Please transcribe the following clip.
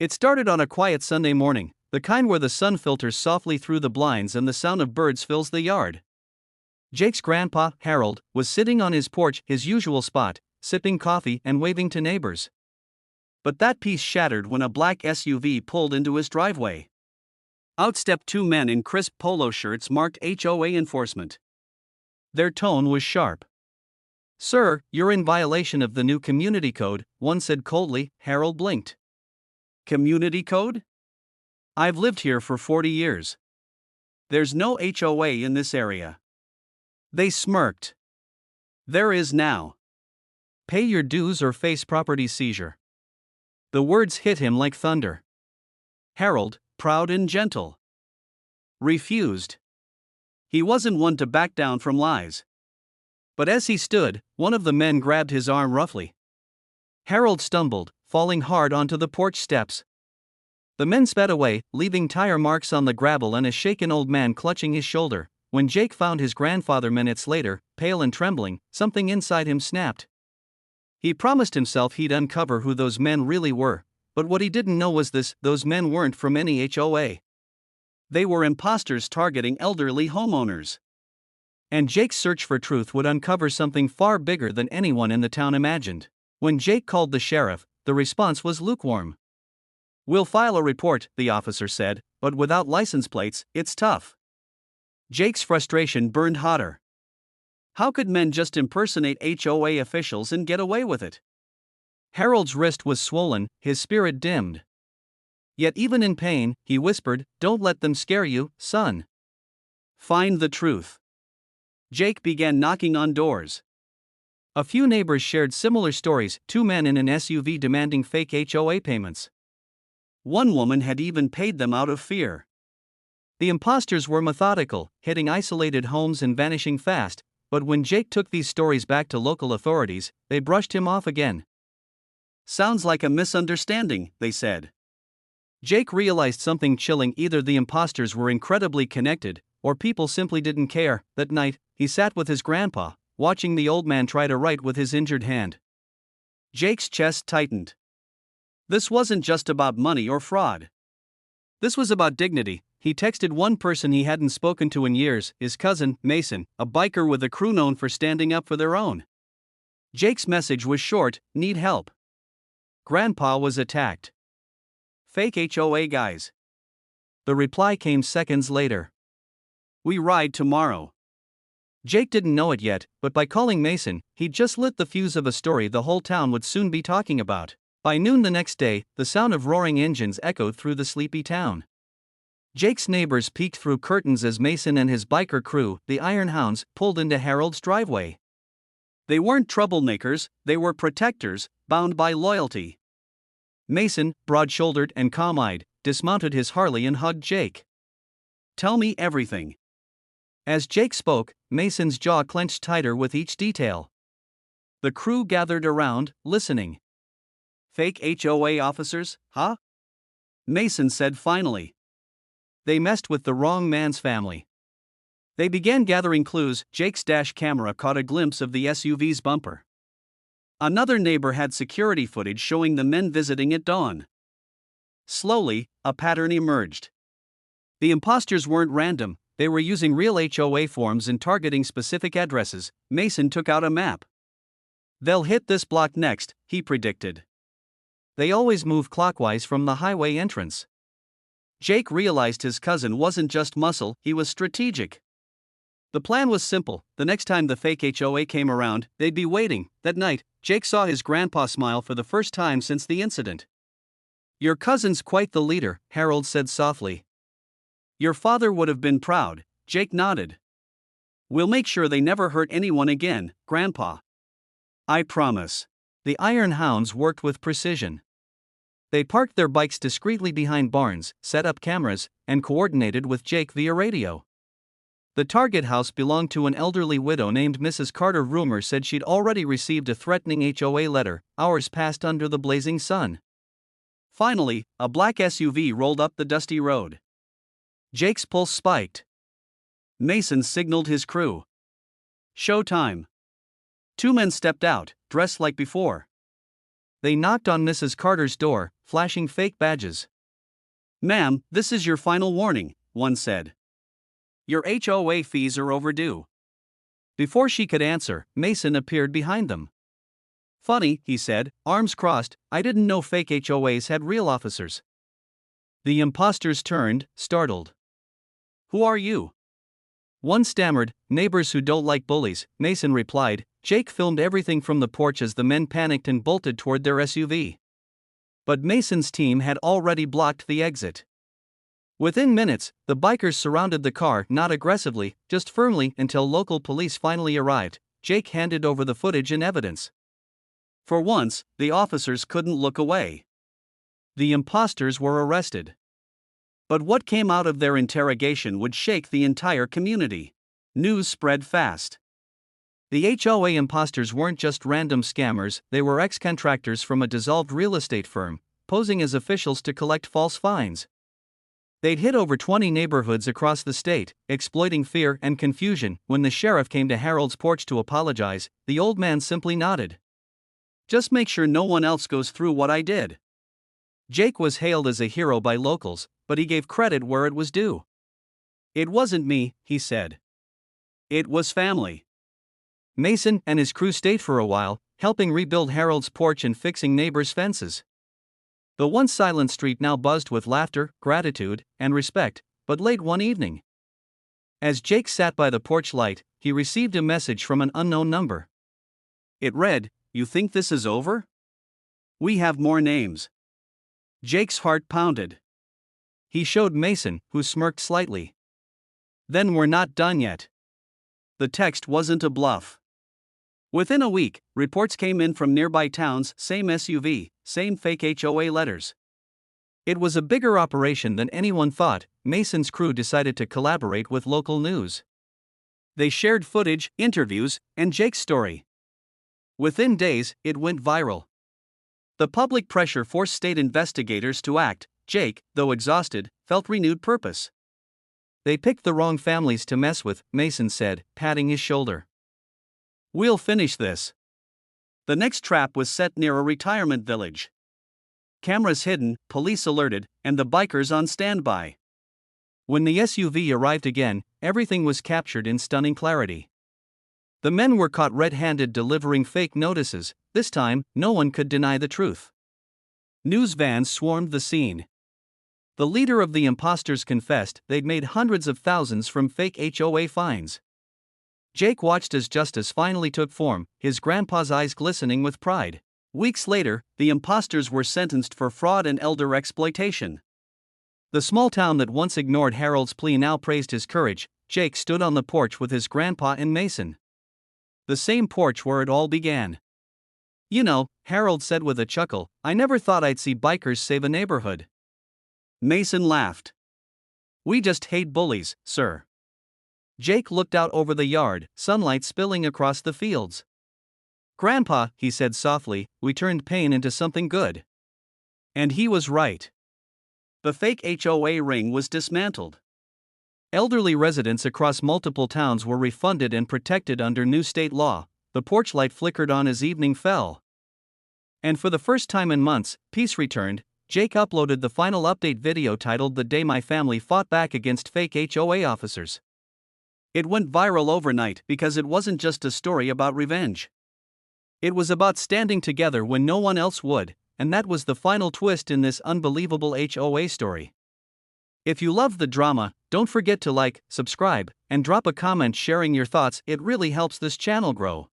It started on a quiet Sunday morning, the kind where the sun filters softly through the blinds and the sound of birds fills the yard. Jake's grandpa, Harold, was sitting on his porch, his usual spot, sipping coffee and waving to neighbors. But that peace shattered when a black SUV pulled into his driveway. Out stepped two men in crisp polo shirts marked HOA enforcement. Their tone was sharp. "Sir, you're in violation of the new community code," one said coldly. Harold blinked. "Community code? I've lived here for 40 years. There's no HOA in this area." They smirked. "There is now. Pay your dues or face property seizure." The words hit him like thunder. Harold, proud and gentle, refused. He wasn't one to back down from lies. But as he stood, one of the men grabbed his arm roughly. Harold stumbled, falling hard onto the porch steps. The men sped away, leaving tire marks on the gravel and a shaken old man clutching his shoulder. When Jake found his grandfather minutes later, pale and trembling, something inside him snapped. He promised himself he'd uncover who those men really were, but what he didn't know was this: those men weren't from any HOA. They were imposters targeting elderly homeowners. And Jake's search for truth would uncover something far bigger than anyone in the town imagined. When Jake called the sheriff, the response was lukewarm. "We'll file a report," the officer said, "but without license plates, it's tough." Jake's frustration burned hotter. How could men just impersonate HOA officials and get away with it? Harold's wrist was swollen, his spirit dimmed. Yet even in pain, he whispered, "Don't let them scare you, son. Find the truth." Jake began knocking on doors. A few neighbors shared similar stories, two men in an SUV demanding fake HOA payments. One woman had even paid them out of fear. The imposters were methodical, hitting isolated homes and vanishing fast, but when Jake took these stories back to local authorities, they brushed him off again. "Sounds like a misunderstanding," they said. Jake realized something chilling: either the imposters were incredibly connected, or people simply didn't care. That night, he sat with his grandpa, watching the old man try to write with his injured hand. Jake's chest tightened. This wasn't just about money or fraud. This was about dignity. He texted one person he hadn't spoken to in years, his cousin, Mason, a biker with a crew known for standing up for their own. Jake's message was short: "Need help." Grandpa was attacked. "Fake HOA guys." The reply came seconds later. "We ride tomorrow." Jake didn't know it yet, but by calling Mason, he'd just lit the fuse of a story the whole town would soon be talking about. By noon the next day, the sound of roaring engines echoed through the sleepy town. Jake's neighbors peeked through curtains as Mason and his biker crew, the Iron Hounds, pulled into Harold's driveway. They weren't troublemakers, they were protectors, bound by loyalty. Mason, broad-shouldered and calm-eyed, dismounted his Harley and hugged Jake. "Tell me everything." As Jake spoke, Mason's jaw clenched tighter with each detail. The crew gathered around, listening. "Fake HOA officers, huh?" Mason said finally. "They messed with the wrong man's family." They began gathering clues. Jake's dash camera caught a glimpse of the SUV's bumper. Another neighbor had security footage showing the men visiting at dawn. Slowly, a pattern emerged. The imposters weren't random, they were using real HOA forms and targeting specific addresses. Mason took out a map. "They'll hit this block next," he predicted. "They always move clockwise from the highway entrance." Jake realized his cousin wasn't just muscle, he was strategic. The plan was simple: the next time the fake HOA came around, they'd be waiting. That night, Jake saw his grandpa smile for the first time since the incident. "Your cousin's quite the leader," Harold said softly. "Your father would have been proud." Jake nodded. "We'll make sure they never hurt anyone again, Grandpa." "I promise." The Iron Hounds worked with precision. They parked their bikes discreetly behind barns, set up cameras, and coordinated with Jake via radio. The target house belonged to an elderly widow named Mrs. Carter. Rumor said she'd already received a threatening HOA letter. Hours passed under the blazing sun. Finally, a black SUV rolled up the dusty road. Jake's pulse spiked. Mason signaled his crew. "Showtime." Two men stepped out, dressed like before. They knocked on Mrs. Carter's door, flashing fake badges. "Ma'am, this is your final warning," one said. "Your HOA fees are overdue." Before she could answer, Mason appeared behind them. "Funny," he said, arms crossed, "I didn't know fake HOAs had real officers." The imposters turned, startled. "Who are you?" One stammered, "Neighbors who don't like bullies," Mason replied. Jake filmed everything from the porch as the men panicked and bolted toward their SUV. But Mason's team had already blocked the exit. Within minutes, the bikers surrounded the car, not aggressively, just firmly, until local police finally arrived. Jake handed over the footage and evidence. For once, the officers couldn't look away. The imposters were arrested. But what came out of their interrogation would shake the entire community. News spread fast. The HOA imposters weren't just random scammers, they were ex-contractors from a dissolved real estate firm, posing as officials to collect false fines. They'd hit over 20 neighborhoods across the state, exploiting fear and confusion. When the sheriff came to Harold's porch to apologize, the old man simply nodded. "Just make sure no one else goes through what I did." Jake was hailed as a hero by locals, but he gave credit where it was due. "It wasn't me," he said. "It was family." Mason and his crew stayed for a while, helping rebuild Harold's porch and fixing neighbors' fences. The once silent street now buzzed with laughter, gratitude, and respect. But late one evening, as Jake sat by the porch light, he received a message from an unknown number. It read, "You think this is over? We have more names." Jake's heart pounded. He showed Mason, who smirked slightly. "Then we're not done yet." The text wasn't a bluff. Within a week, reports came in from nearby towns, same SUV, same fake HOA letters. It was a bigger operation than anyone thought. Mason's crew decided to collaborate with local news. They shared footage, interviews, and Jake's story. Within days, it went viral. The public pressure forced state investigators to act. Jake, though exhausted, felt renewed purpose. "They picked the wrong families to mess with," Mason said, patting his shoulder. "We'll finish this." The next trap was set near a retirement village. Cameras hidden, police alerted, and the bikers on standby. When the SUV arrived again, everything was captured in stunning clarity. The men were caught red-handed delivering fake notices. This time, no one could deny the truth. News vans swarmed the scene. The leader of the imposters confessed they'd made hundreds of thousands from fake HOA fines. Jake watched as justice finally took form, his grandpa's eyes glistening with pride. Weeks later, the imposters were sentenced for fraud and elder exploitation. The small town that once ignored Harold's plea now praised his courage. Jake stood on the porch with his grandpa and Mason. The same porch where it all began. "You know," Harold said with a chuckle, "I never thought I'd see bikers save a neighborhood." Mason laughed. "We just hate bullies, sir." Jake looked out over the yard, sunlight spilling across the fields. "Grandpa," he said softly, "we turned pain into something good." And he was right. The fake HOA ring was dismantled. Elderly residents across multiple towns were refunded and protected under new state law. The porch light flickered on as evening fell. And for the first time in months, peace returned. Jake uploaded the final update video titled "The Day My Family Fought Back Against Fake HOA Officers." It went viral overnight because it wasn't just a story about revenge. It was about standing together when no one else would, and that was the final twist in this unbelievable HOA story. If you loved the drama, don't forget to like, subscribe, and drop a comment sharing your thoughts. It really helps this channel grow.